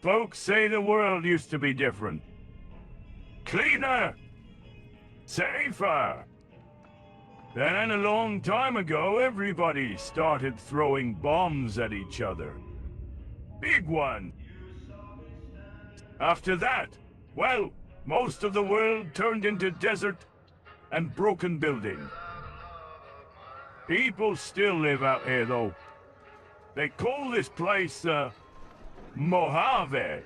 Folks say the world used to be different. Cleaner. Safer. Then a long time ago, everybody started throwing bombs at each other. Big one. After that, well, most of the world turned into desert and broken building. People still live out here, though. They call this place, Mojave.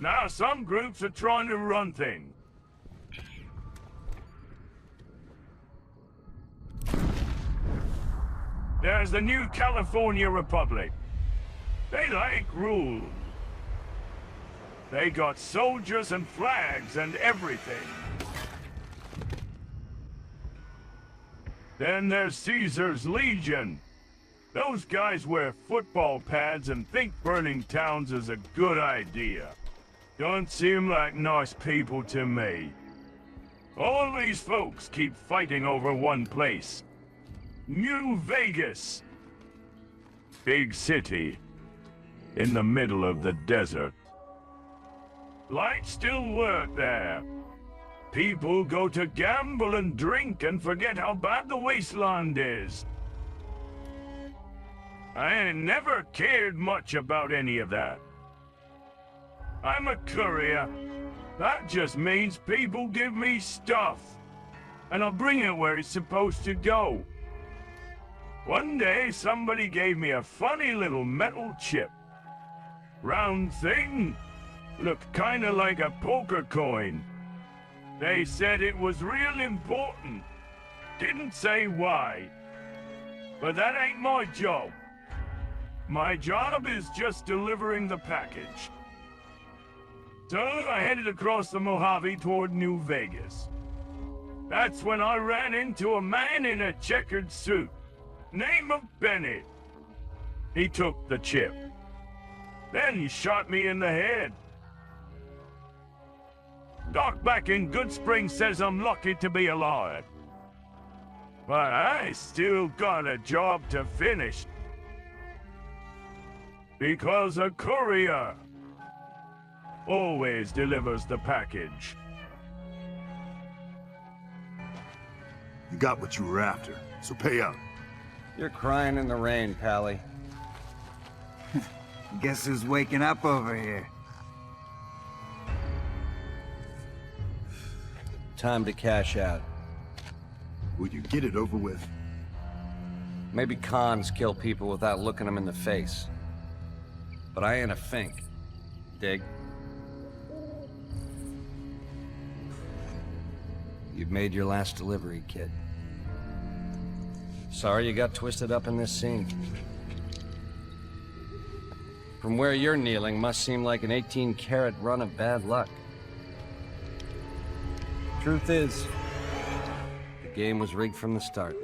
Now, some groups are trying to run things. There's the new California Republic. They like rules. They got soldiers and flags and everything. Then there's Caesar's Legion. Those guys wear football pads and think burning towns is a good idea. Don't seem like nice people to me. All these folks keep fighting over one place. New Vegas. Big city. In the middle of the desert. Lights still work there. People go to gamble and drink and forget how bad the Wasteland is. I never cared much about any of that. I'm a courier. That just means people give me stuff. And I'll bring it where it's supposed to go. One day, somebody gave me a funny little metal chip. Round thing. Looked kinda like a poker coin. They said it was real important. Didn't say why. But that ain't my job. My job is just delivering the package. So I headed across the Mojave toward New Vegas. That's when I ran into a man in a checkered suit. Name of Bennett. He took the chip. Then he shot me in the head. Doc back in Good Spring says I'm lucky to be alive. But I still got a job to finish. Because a courier always delivers the package. You got what you were after, so pay up. You're crying in the rain, Pally. Guess who's waking up over here? Time to cash out. Will you get it over with? Maybe cons kill people without looking them in the face. But I ain't a fink. Dig? You've made your last delivery, kid. Sorry you got twisted up in this scene. From where you're kneeling must seem like an 18-carat run of bad luck. Truth is, the game was rigged from the start.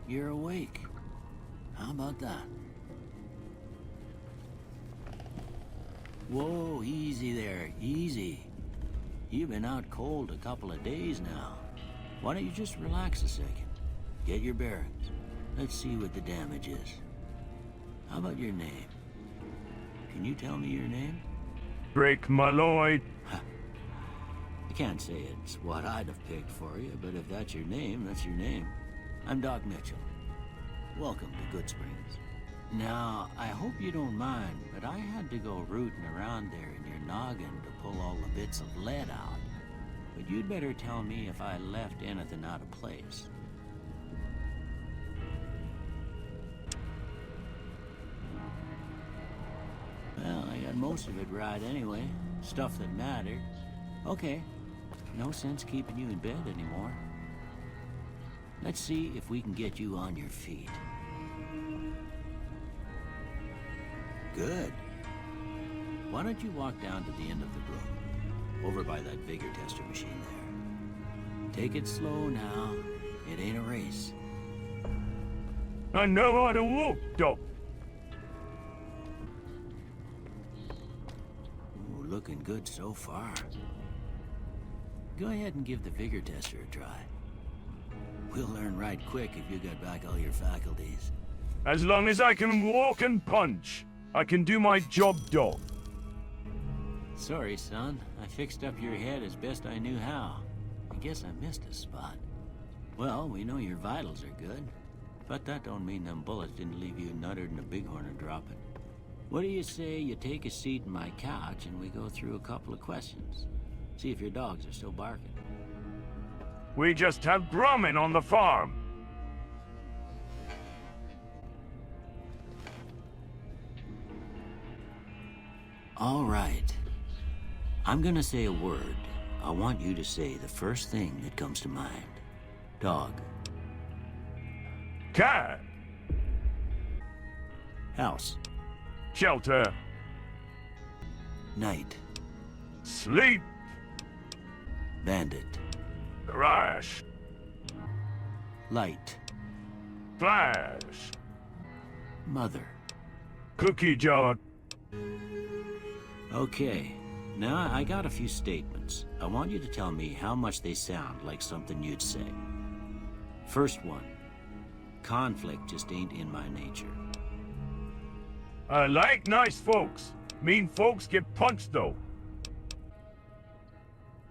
You're awake. How about that? Whoa, easy there, easy. You've been out cold a couple of days now. Why don't you just relax a second? Get your bearings. Let's see what the damage is. How about your name? Can you tell me your name? Drake Malloy. I can't say it's what I'd have picked for you, but if that's your name, that's your name. I'm Doc Mitchell. Welcome to Good Springs. Now, I hope you don't mind, but I had to go rooting around there in your noggin to pull all the bits of lead out. But you'd better tell me if I left anything out of place. Well, I got most of it right anyway. Stuff that mattered. Okay. No sense keeping you in bed anymore. Let's see if we can get you on your feet. Good. Why don't you walk down to the end of the brook? over by that vigor tester machine there. Take it slow now. It ain't a race. I know how to walk, Doc. Ooh, looking good so far. Go ahead and give the vigor tester a try. We'll learn right quick if you got back all your faculties. As long as I can walk and punch, I can do my job, Doc. Sorry, son. I fixed up your head as best I knew how. I guess I missed a spot. Well, we know your vitals are good, but that don't mean them bullets didn't leave you nuttered and a bighorn are dropping. What do you say you take a seat in my couch and we go through a couple of questions? See if your dogs are still barking. We just have Brahmin on the farm. All right. I'm gonna say a word. I want you to say the first thing that comes to mind. Dog. Cat. House. Shelter. Night. Sleep. Bandit. Crash. Light. Flash. Mother. Cookie jar. Okay. Now, I got a few statements. I want you to tell me how much they sound like something you'd say. First one. Conflict just ain't in my nature. I like nice folks. Mean folks get punched, though.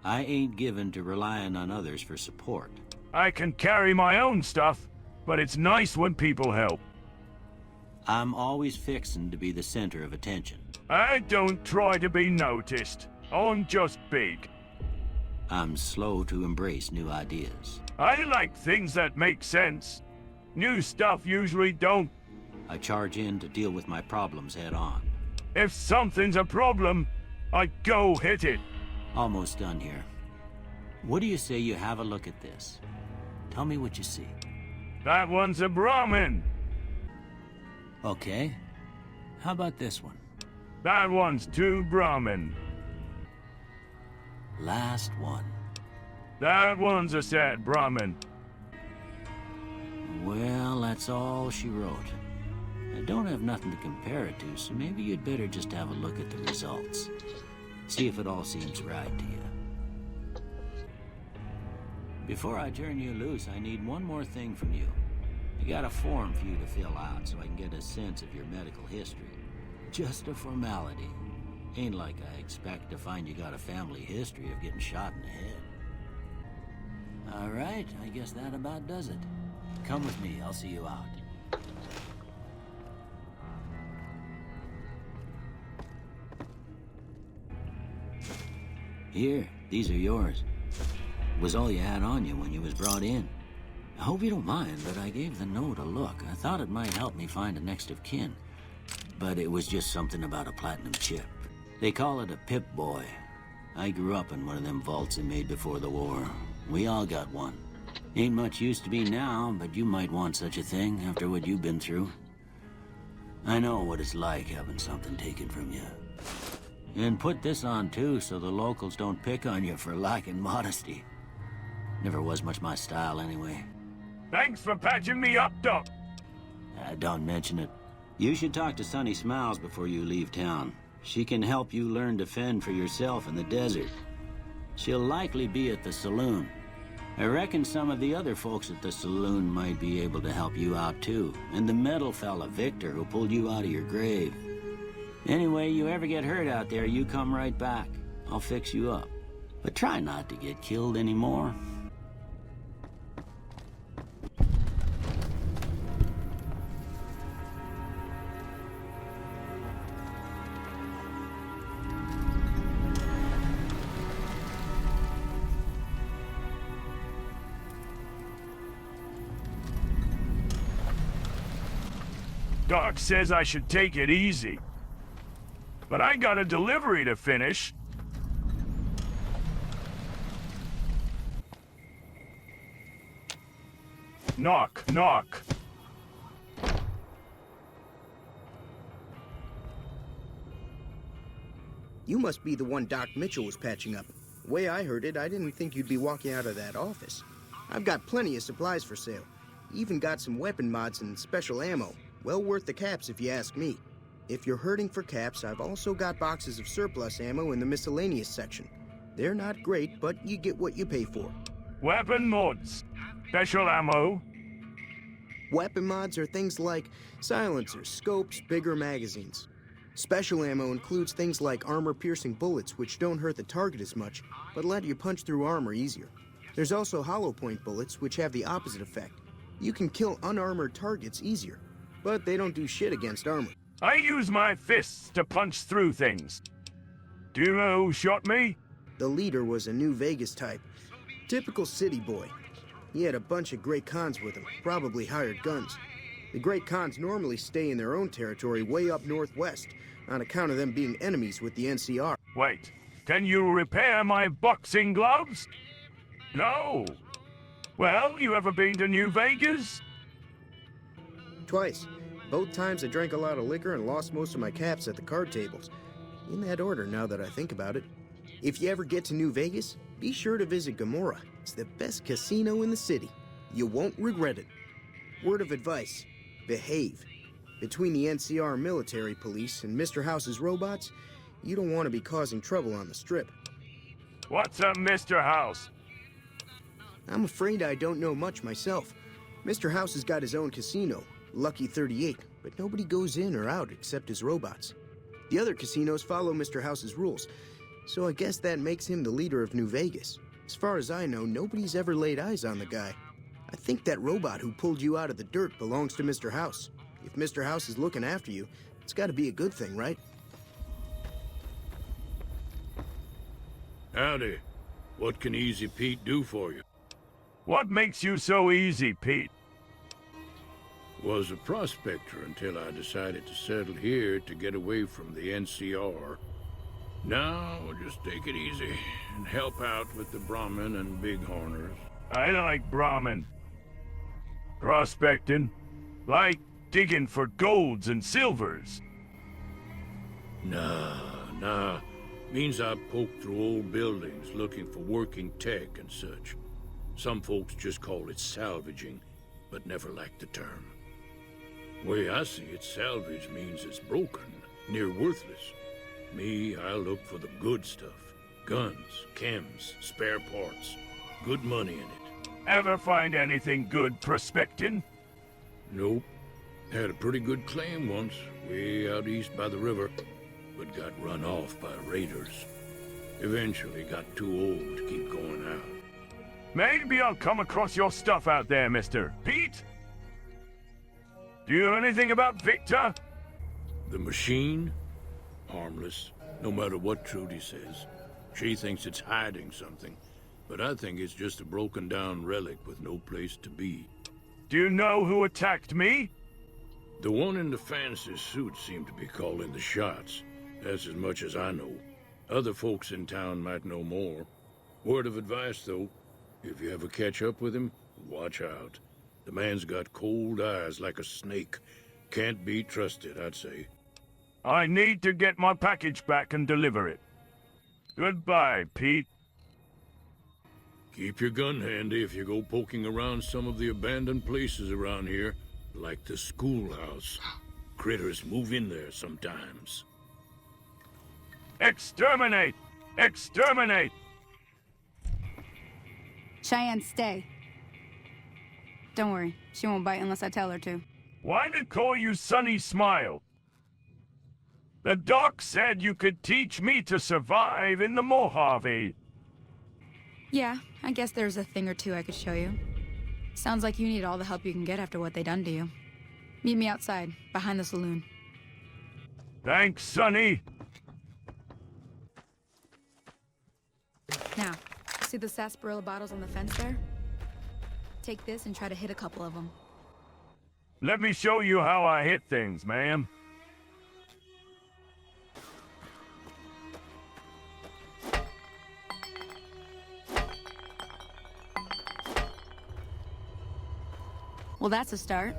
I ain't given to relying on others for support. I can carry my own stuff, but it's nice when people help. I'm always fixin' to be the center of attention. I don't try to be noticed. I'm just big. I'm slow to embrace new ideas. I like things that make sense. New stuff usually don't. I charge in to deal with my problems head on. If something's a problem, I go hit it. Almost done here. What do you say you have a look at this? Tell me what you see. That one's a Brahmin. Okay. How about this one? That one's two Brahmin. Last one. That one's a sad Brahmin. Well, that's all she wrote. I don't have nothing to compare it to, so maybe you'd better just have a look at the results. See if it all seems right to you. Before I turn you loose, I need one more thing from you. I got a form for you to fill out so I can get a sense of your medical history. Just a formality. Ain't like I expect to find you got a family history of getting shot in the head. All right, I guess that about does it. Come with me, I'll see you out. Here, these are yours. Was all you had on you when you was brought in. I hope you don't mind, but I gave the note a look. I thought it might help me find a next of kin. But it was just something about a platinum chip. They call it a Pip-Boy. I grew up in one of them vaults they made before the war. We all got one. Ain't much use to me now, but you might want such a thing after what you've been through. I know what it's like having something taken from you. And put this on too, so the locals don't pick on you for lacking modesty. Never was much my style anyway. Thanks for patching me up, Doc. Don't mention it. You should talk to Sunny Smiles before you leave town. She can help you learn to fend for yourself in the desert. She'll likely be at the saloon. I reckon some of the other folks at the saloon might be able to help you out too. And the metal fella, Victor, who pulled you out of your grave. Anyway, you ever get hurt out there, you come right back. I'll fix you up. But try not to get killed anymore. Doc says I should take it easy. But I got a delivery to finish. Knock, knock. You must be the one Doc Mitchell was patching up. The way I heard it, I didn't think you'd be walking out of that office. I've got plenty of supplies for sale. Even got some weapon mods and special ammo. Well worth the caps if you ask me. If you're hurting for caps, I've also got boxes of surplus ammo in the miscellaneous section. They're not great, but you get what you pay for. Weapon mods. Special ammo. Weapon mods are things like silencers, scopes, bigger magazines. Special ammo includes things like armor-piercing bullets, which don't hurt the target as much, but let you punch through armor easier. There's also hollow point bullets, which have the opposite effect. You can kill unarmored targets easier, but they don't do shit against armor. I use my fists to punch through things. Do you know who shot me? The leader was a New Vegas type. Typical city boy. He had a bunch of Great Khans with him, probably hired guns. The Great Khans normally stay in their own territory way up northwest, on account of them being enemies with the NCR. Wait, can you repair my boxing gloves? No. Well, you ever been to New Vegas? Twice. Both times I drank a lot of liquor and lost most of my caps at the card tables. In that order, now that I think about it. If you ever get to New Vegas, be sure to visit Gomorrah. It's the best casino in the city. You won't regret it. Word of advice, behave. Between the NCR military police and Mr. House's robots, you don't want to be causing trouble on the strip. What's a Mr. House? I'm afraid I don't know much myself. Mr. House has got his own casino, Lucky 38, but nobody goes in or out except his robots. The other casinos follow Mr. House's rules, so I guess that makes him the leader of New Vegas. As far as I know, nobody's ever laid eyes on the guy. I think that robot who pulled you out of the dirt belongs to Mr. House. If Mr. House is looking after you, it's got to be a good thing, right? Howdy. What can Easy Pete do for you? What makes you so easy, Pete? Was a prospector until I decided to settle here to get away from the NCR. Now, just take it easy and help out with the Brahmin and Bighorners. I like Brahmin. Prospecting. Like digging for golds and silvers. Nah. Means I poke through old buildings looking for working tech and such. Some folks just call it salvaging, but never liked the term. Way I see it, salvage means it's broken, near worthless. Me, I look for the good stuff. Guns, chems, spare parts. Good money in it. Ever find anything good prospecting? Nope. Had a pretty good claim once, way out east by the river, but got run off by raiders. Eventually got too old to keep going out. Maybe I'll come across your stuff out there, Mr. Pete? Do you know anything about Victor? The machine? Harmless, no matter what Trudy says. She thinks it's hiding something, but I think it's just a broken down relic with no place to be. Do you know who attacked me? The one in the fancy suit seemed to be calling the shots. That's as much as I know. Other folks in town might know more. Word of advice, though, if you ever catch up with him, watch out. The man's got cold eyes like a snake. Can't be trusted, I'd say. I need to get my package back and deliver it. Goodbye, Pete. Keep your gun handy if you go poking around some of the abandoned places around here, like the schoolhouse. Critters move in there sometimes. Exterminate! Exterminate! Cheyenne, stay. Don't worry, she won't bite unless I tell her to. Why did call you Sunny Smile? The doc said you could teach me to survive in the Mojave. Yeah, I guess there's a thing or two I could show you. Sounds like you need all the help you can get after what they done to you. Meet me outside, behind the saloon. Thanks, Sonny. Now, see the sarsaparilla bottles on the fence there? Take this and try to hit a couple of them. Let me show you how I hit things, ma'am. Well, that's a start.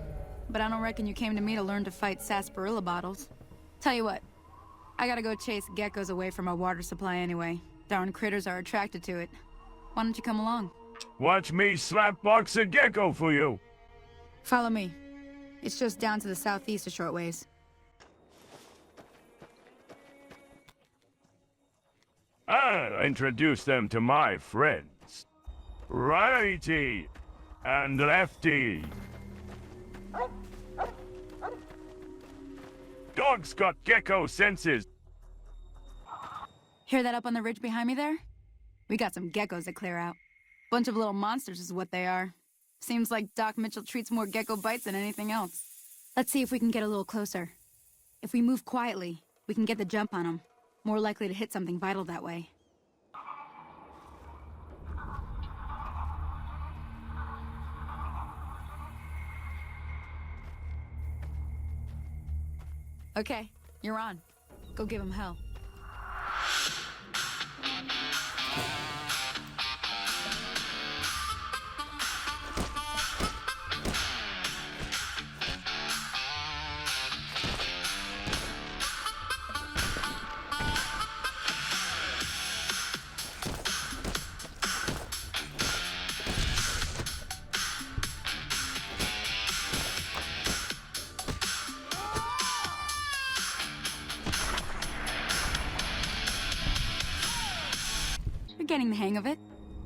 But I don't reckon you came to me to learn to fight sarsaparilla bottles. Tell you what, I gotta go chase geckos away from our water supply anyway. Darn critters are attracted to it. Why don't you come along? Watch me slapbox a gecko for you. Follow me. It's just down to the southeast a short ways. I'll introduce them to my friends. Righty and lefty. Dog's got gecko senses. Hear that up on the ridge behind me there? We got some geckos to clear out. Bunch of little monsters is what they are. Seems like Doc Mitchell treats more gecko bites than anything else. Let's see if we can get a little closer. If we move quietly, we can get the jump on them. More likely to hit something vital that way. Okay, you're on. Go give him hell. You're getting the hang of it.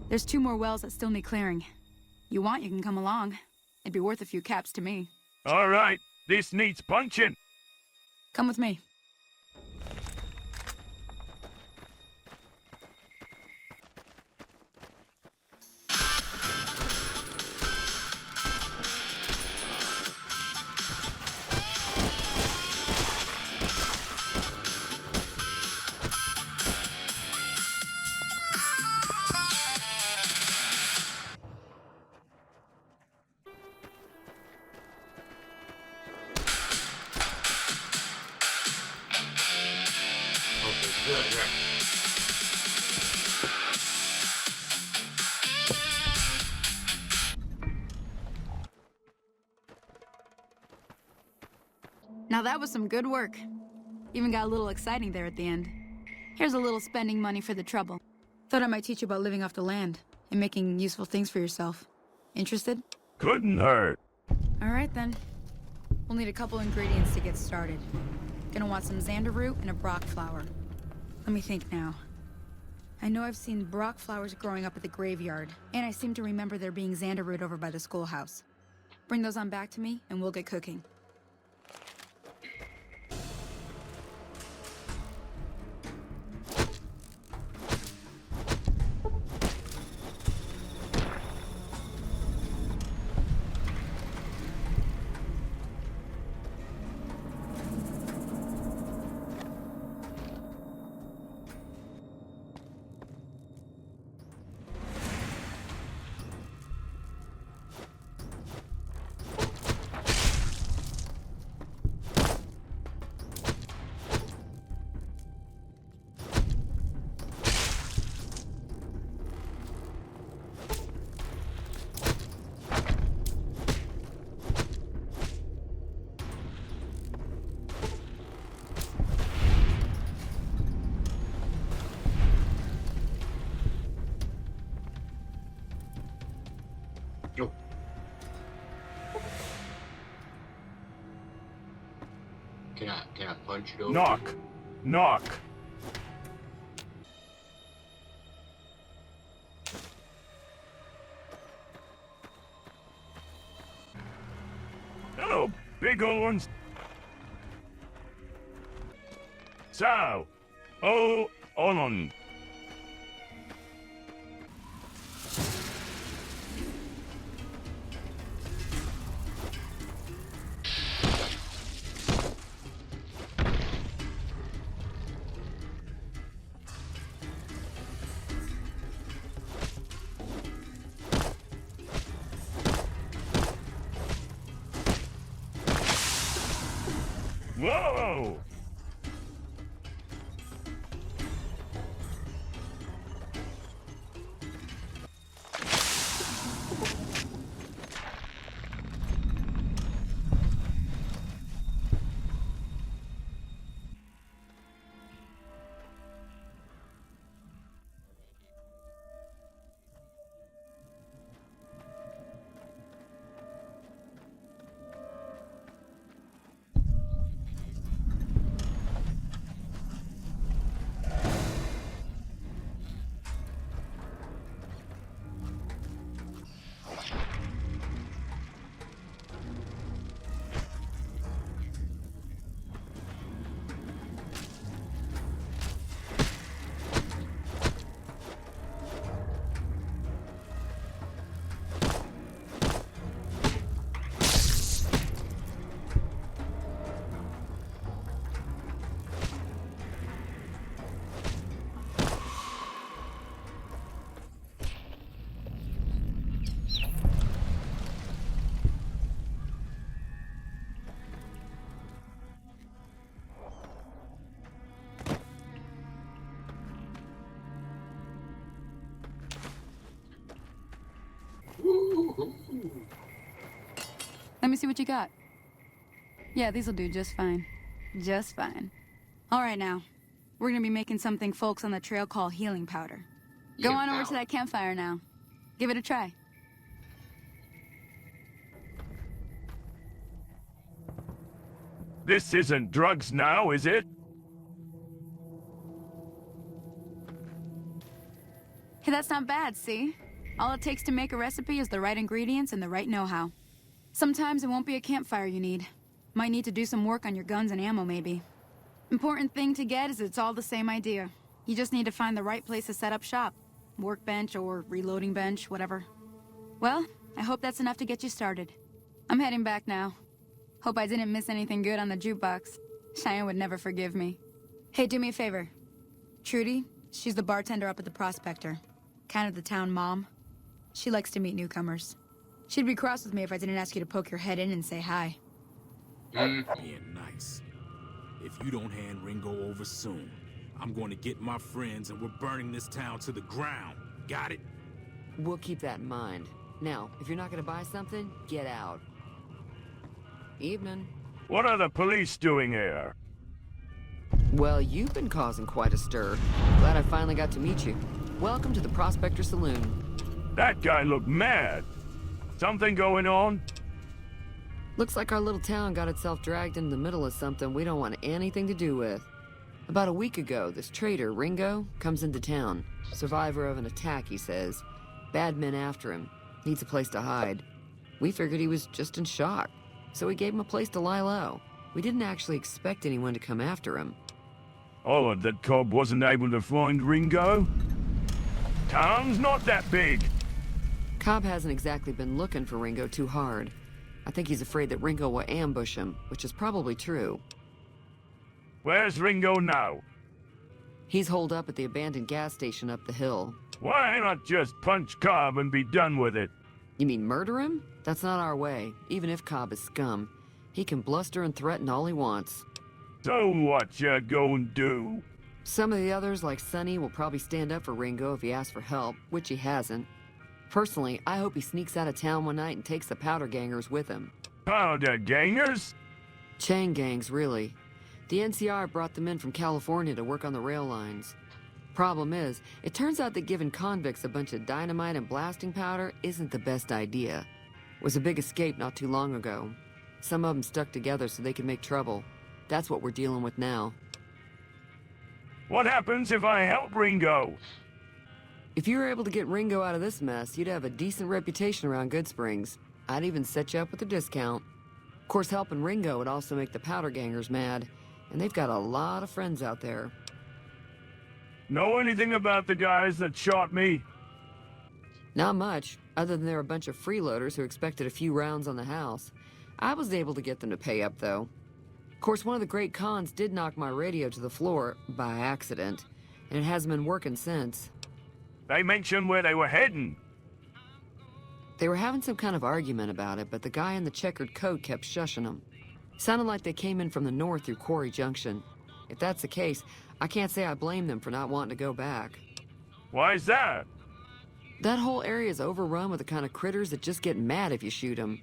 There's 2 more wells that still need clearing. You want, you can come along. It'd be worth a few caps to me. All right, this needs punching. Come with me. Now that was some good work. Even got a little exciting there at the end. Here's a little spending money for the trouble. Thought I might teach you about living off the land and making useful things for yourself. Interested? Couldn't hurt. All right then. We'll need a couple ingredients to get started. Gonna want some xander root and a brock flower. Let me think now. I know I've seen brock flowers growing up at the graveyard, and I seem to remember there being xander root over by the schoolhouse. Bring those on back to me, and we'll get cooking. Can I punch it over? Knock. Knock. Hello, big old ones. So, on. Whoa! see what you got. Yeah, these'll do just fine. Just fine. All right, now. We're gonna be making something folks on the trail call healing powder. Go on over to that campfire now. Give it a try. This isn't drugs now, is it? Hey, that's not bad, see? All it takes to make a recipe is the right ingredients and the right know-how. Sometimes it won't be a campfire you need. Might need to do some work on your guns and ammo, maybe. Important thing to get is it's all the same idea. You just need to find the right place to set up shop. Workbench or reloading bench, whatever. Well, I hope that's enough to get you started. I'm heading back now. Hope I didn't miss anything good on the jukebox. Cheyenne would never forgive me. Hey, do me a favor. Trudy, she's the bartender up at the Prospector. Kind of the town mom. She likes to meet newcomers. She'd be cross with me if I didn't ask you to poke your head in and say hi. Being nice. If you don't hand Ringo over soon, I'm going to get my friends and we're burning this town to the ground. Got it? We'll keep that in mind. Now, if you're not going to buy something, get out. Evening. What are the police doing here? Well, you've been causing quite a stir. Glad I finally got to meet you. Welcome to the Prospector Saloon. That guy looked mad. Something going on? Looks like our little town got itself dragged into the middle of something we don't want anything to do with. About a week ago, this traitor, Ringo, comes into town. Survivor of an attack, he says. Bad men after him. Needs a place to hide. We figured he was just in shock, so we gave him a place to lie low. We didn't actually expect anyone to come after him. Oh, that Cobb wasn't able to find Ringo? Town's not that big. Cobb hasn't exactly been looking for Ringo too hard. I think he's afraid that Ringo will ambush him, which is probably true. Where's Ringo now? He's holed up at the abandoned gas station up the hill. Why not just punch Cobb and be done with it? You mean murder him? That's not our way, even if Cobb is scum. He can bluster and threaten all he wants. So what you gonna do? Some of the others, like Sonny, will probably stand up for Ringo if he asks for help, which he hasn't. Personally, I hope he sneaks out of town one night and takes the powder gangers with him. Powder gangers? Chain gangs, really. The NCR brought them in from California to work on the rail lines. Problem is, it turns out that giving convicts a bunch of dynamite and blasting powder isn't the best idea. It was a big escape not too long ago. Some of them stuck together so they could make trouble. That's what we're dealing with now. What happens if I help Ringo? If you were able to get Ringo out of this mess, you'd have a decent reputation around Good Springs. I'd even set you up with a discount. Of course, helping Ringo would also make the powder gangers mad, and they've got a lot of friends out there. Know anything about the guys that shot me? Not much, other than they're a bunch of freeloaders who expected a few rounds on the house. I was able to get them to pay up, though. Of course, one of the great cons did knock my radio to the floor, by accident, and it hasn't been working since. They mentioned where they were heading. They were having some kind of argument about it, but the guy in the checkered coat kept shushing them. Sounded like they came in from the north through Quarry Junction. If that's the case, I can't say I blame them for not wanting to go back. Why's that? That whole area is overrun with the kind of critters that just get mad if you shoot them.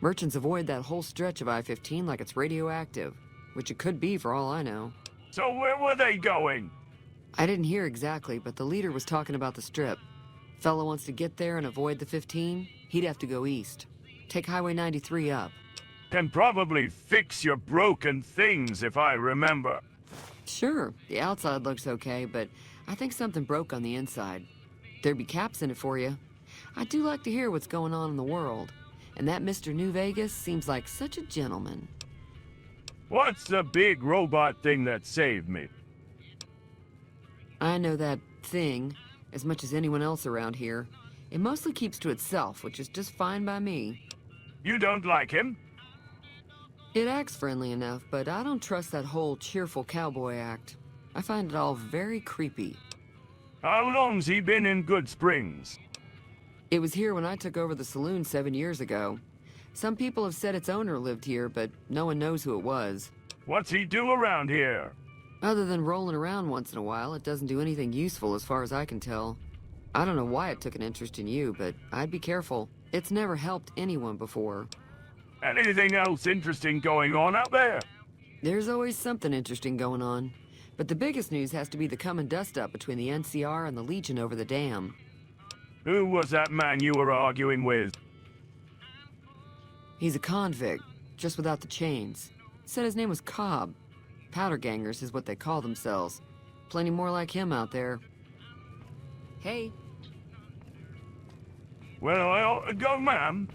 Merchants avoid that whole stretch of I-15 like it's radioactive, which it could be for all I know. So where were they going? I didn't hear exactly, but the leader was talking about the strip. Fellow wants to get there and avoid the 15, he'd have to go east. Take Highway 93 up. Can probably fix your broken things, if I remember. Sure, the outside looks okay, but I think something broke on the inside. There'd be caps in it for you. I do like to hear what's going on in the world. And that Mr. New Vegas seems like such a gentleman. What's the big robot thing that saved me? I know that thing as much as anyone else around here. It mostly keeps to itself, which is just fine by me. You don't like him? It acts friendly enough, but I don't trust that whole cheerful cowboy act. I find it all very creepy. How long's he been in Good Springs? It was here when I took over the saloon 7 years ago. Some people have said its owner lived here, but no one knows who it was. What's he do around here? Other than rolling around once in a while, it doesn't do anything useful as far as I can tell. I don't know why it took an interest in you, but I'd be careful. It's never helped anyone before. Anything else interesting going on out there? There's always something interesting going on. But the biggest news has to be the coming dust-up between the NCR and the Legion over the dam. Who was that man you were arguing with? He's a convict, just without the chains. Said his name was Cobb. Powder gangers is what they call themselves. Plenty more like him out there. Hey. Well, I ought to go, ma'am.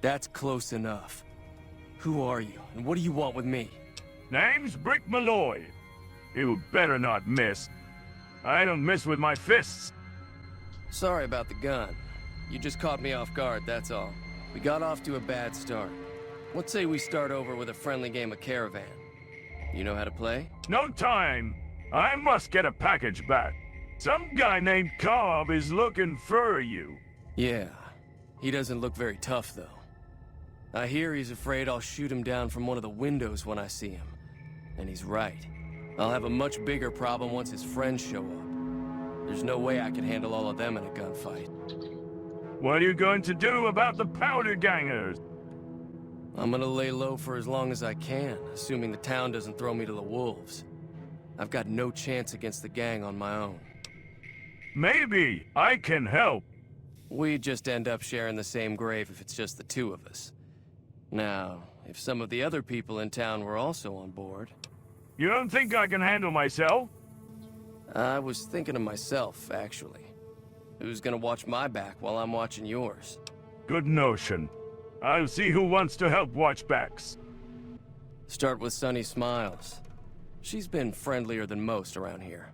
That's close enough. Who are you, and what do you want with me? Name's Brick Malloy. You better not miss. I don't miss with my fists. Sorry about the gun. You just caught me off guard, that's all. We got off to a bad start. Let's say we start over with a friendly game of Caravan. You know how to play? No time. I must get a package back. Some guy named Cobb is looking for you. Yeah. He doesn't look very tough, though. I hear he's afraid I'll shoot him down from one of the windows when I see him. And he's right. I'll have a much bigger problem once his friends show up. There's no way I can handle all of them in a gunfight. What are you going to do about the powder gangers? I'm gonna lay low for as long as I can, assuming the town doesn't throw me to the wolves. I've got no chance against the gang on my own. Maybe I can help. We'd just end up sharing the same grave if it's just the two of us. Now, if some of the other people in town were also on board... You don't think I can handle myself? I was thinking of myself, actually. Who's gonna watch my back while I'm watching yours? Good notion. I'll see who wants to help watch backs. Start with Sunny Smiles. She's been friendlier than most around here.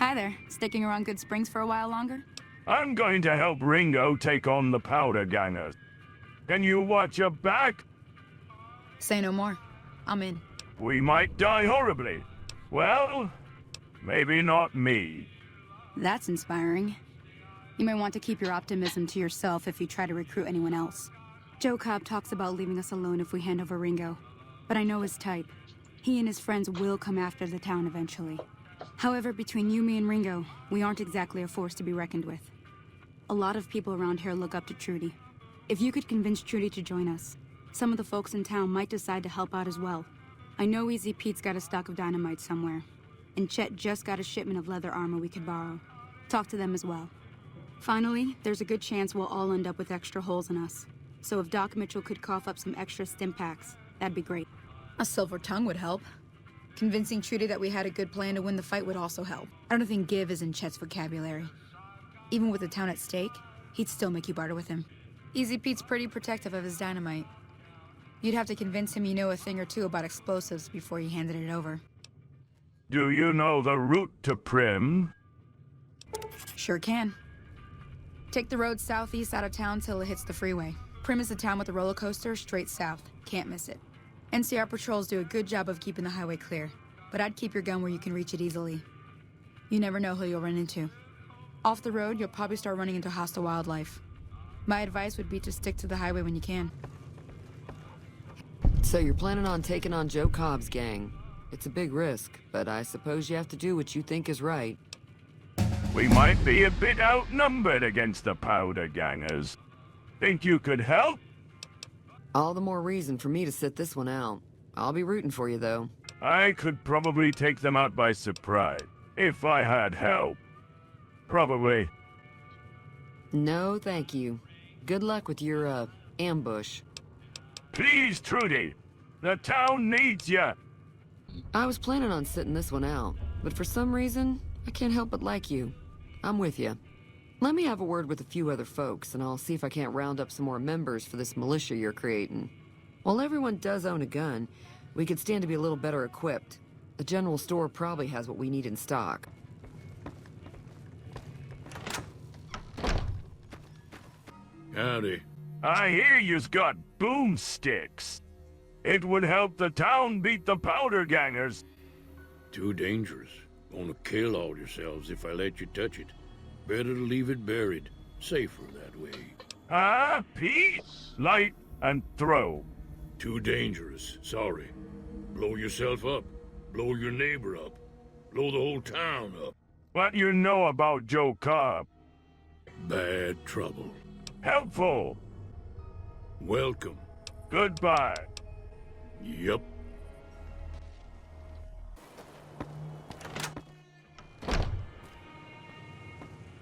Hi there. Sticking around Good Springs for a while longer? I'm going to help Ringo take on the powder gangers. Can you watch your back? Say no more. I'm in. We might die horribly. Well, maybe not me. That's inspiring. You may want to keep your optimism to yourself if you try to recruit anyone else. Joe Cobb talks about leaving us alone if we hand over Ringo. But I know his type. He and his friends will come after the town eventually. However, between you, me, and Ringo, we aren't exactly a force to be reckoned with. A lot of people around here look up to Trudy. If you could convince Trudy to join us, some of the folks in town might decide to help out as well. I know Easy Pete's got a stock of dynamite somewhere, and Chet just got a shipment of leather armor we could borrow. Talk to them as well. Finally, there's a good chance we'll all end up with extra holes in us. So if Doc Mitchell could cough up some extra stim packs, that'd be great. A silver tongue would help. Convincing Trudy that we had a good plan to win the fight would also help. I don't think give is in Chet's vocabulary. Even with the town at stake, he'd still make you barter with him. Easy Pete's pretty protective of his dynamite. You'd have to convince him you know a thing or two about explosives before you handed it over. Do you know the route to Prim? Sure can. Take the road southeast out of town till it hits the freeway. Prim is the town with the roller coaster straight south. Can't miss it. NCR patrols do a good job of keeping the highway clear, but I'd keep your gun where you can reach it easily. You never know who you'll run into. Off the road, you'll probably start running into hostile wildlife. My advice would be to stick to the highway when you can. So you're planning on taking on Joe Cobb's gang. It's a big risk, but I suppose you have to do what you think is right. We might be a bit outnumbered against the powder gangers. Think you could help? All the more reason for me to sit this one out. I'll be rooting for you, though. I could probably take them out by surprise, if I had help. Probably. No, thank you. Good luck with your, ambush. Please, Trudy. The town needs you. I was planning on sitting this one out, but for some reason, I can't help but like you. I'm with you. Let me have a word with a few other folks, and I'll see if I can't round up some more members for this militia you're creating. While everyone does own a gun, we could stand to be a little better equipped. The general store probably has what we need in stock. Howdy. I hear you's got boomsticks. It would help the town beat the powder gangers. Too dangerous. Gonna kill all yourselves if I let you touch it. Better to leave it buried. Safer that way. Ah, Pete? Light and throw. Too dangerous. Sorry. Blow yourself up. Blow your neighbor up. Blow the whole town up. What you know about Joe Cobb? Bad trouble. Helpful. Welcome. Goodbye. Yup.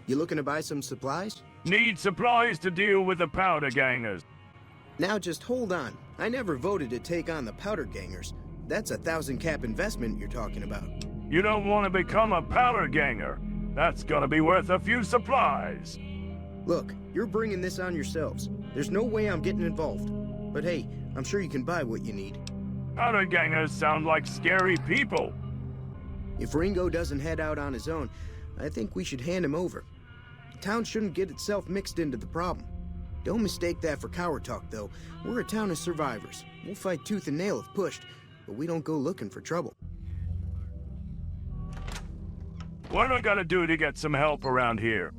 You looking to buy some supplies? Need supplies to deal with the powder gangers. Now just hold on. I never voted to take on the powder gangers. That's 1,000 cap investment you're talking about. You don't want to become a powder ganger. That's gonna be worth a few supplies. Look, you're bringing this on yourselves. There's no way I'm getting involved. But hey, I'm sure you can buy what you need. Powder gangers sound like scary people. If Ringo doesn't head out on his own, I think we should hand him over. The town shouldn't get itself mixed into the problem. Don't mistake that for coward talk, though. We're a town of survivors. We'll fight tooth and nail if pushed, but we don't go looking for trouble. What do I gotta do to get some help around here?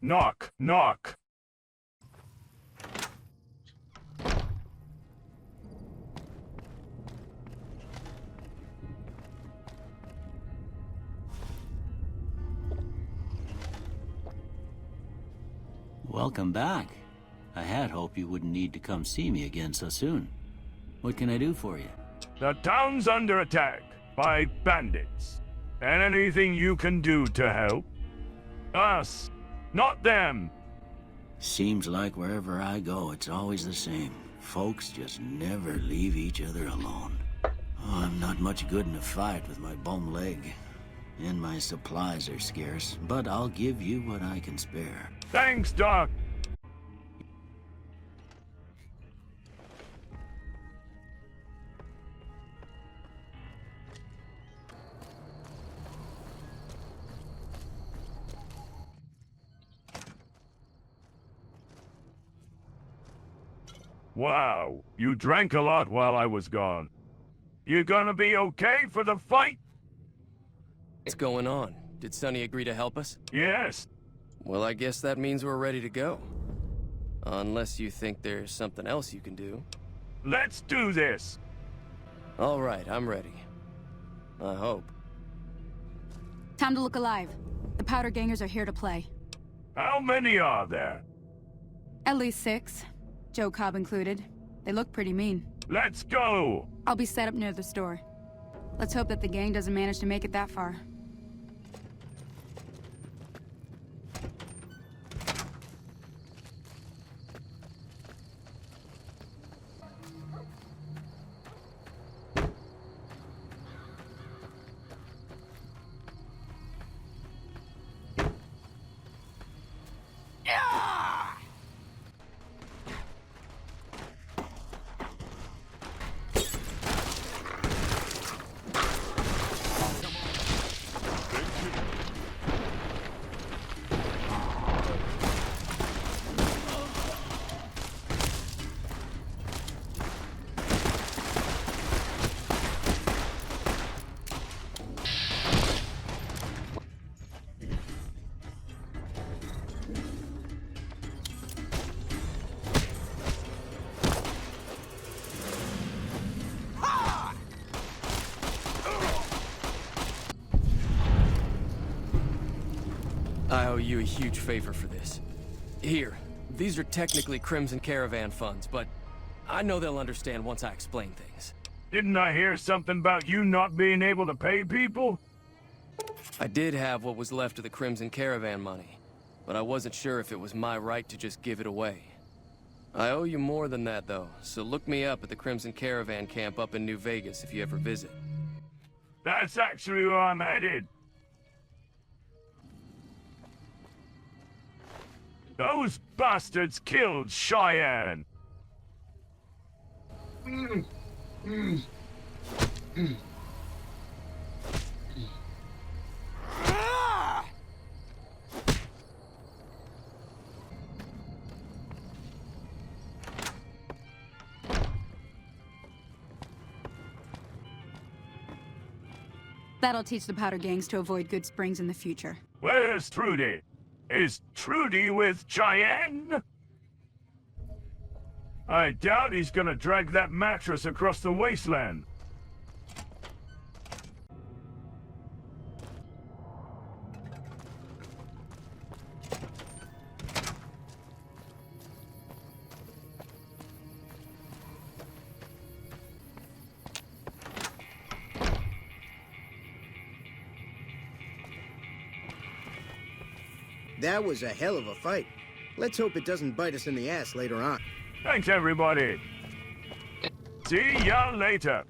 Knock, knock. Welcome back. I had hoped you wouldn't need to come see me again so soon. What can I do for you? The town's under attack by bandits. And anything you can do to help? Us, not them. Seems like wherever I go, it's always the same. Folks just never leave each other alone. Oh, I'm not much good in a fight with my bum leg. And my supplies are scarce, but I'll give you what I can spare. Thanks, Doc. Wow, you drank a lot while I was gone. You gonna be okay for the fight? What's going on? Did Sonny agree to help us? Yes. Well, I guess that means we're ready to go. Unless you think there's something else you can do. Let's do this. All right, I'm ready. I hope. Time to look alive. The powder gangers are here to play. How many are there? At least 6. Joe Cobb included. They look pretty mean. Let's go! I'll be set up near the store. Let's hope that the gang doesn't manage to make it that far. I owe you a huge favor for this. Here, these are technically Crimson Caravan funds, but I know they'll understand once I explain things. Didn't I hear something about you not being able to pay people? I did have what was left of the Crimson Caravan money, but I wasn't sure if it was my right to just give it away. I owe you more than that, though, so look me up at the Crimson Caravan camp up in New Vegas if you ever visit. That's actually where I'm headed. Those bastards killed Cheyenne. That'll teach the powder gangs to avoid Good Springs in the future. Where's Trudy? Is Trudy with Cheyenne? I doubt he's gonna drag that mattress across the wasteland. That was a hell of a fight. Let's hope it doesn't bite us in the ass later on. Thanks, everybody. See ya later.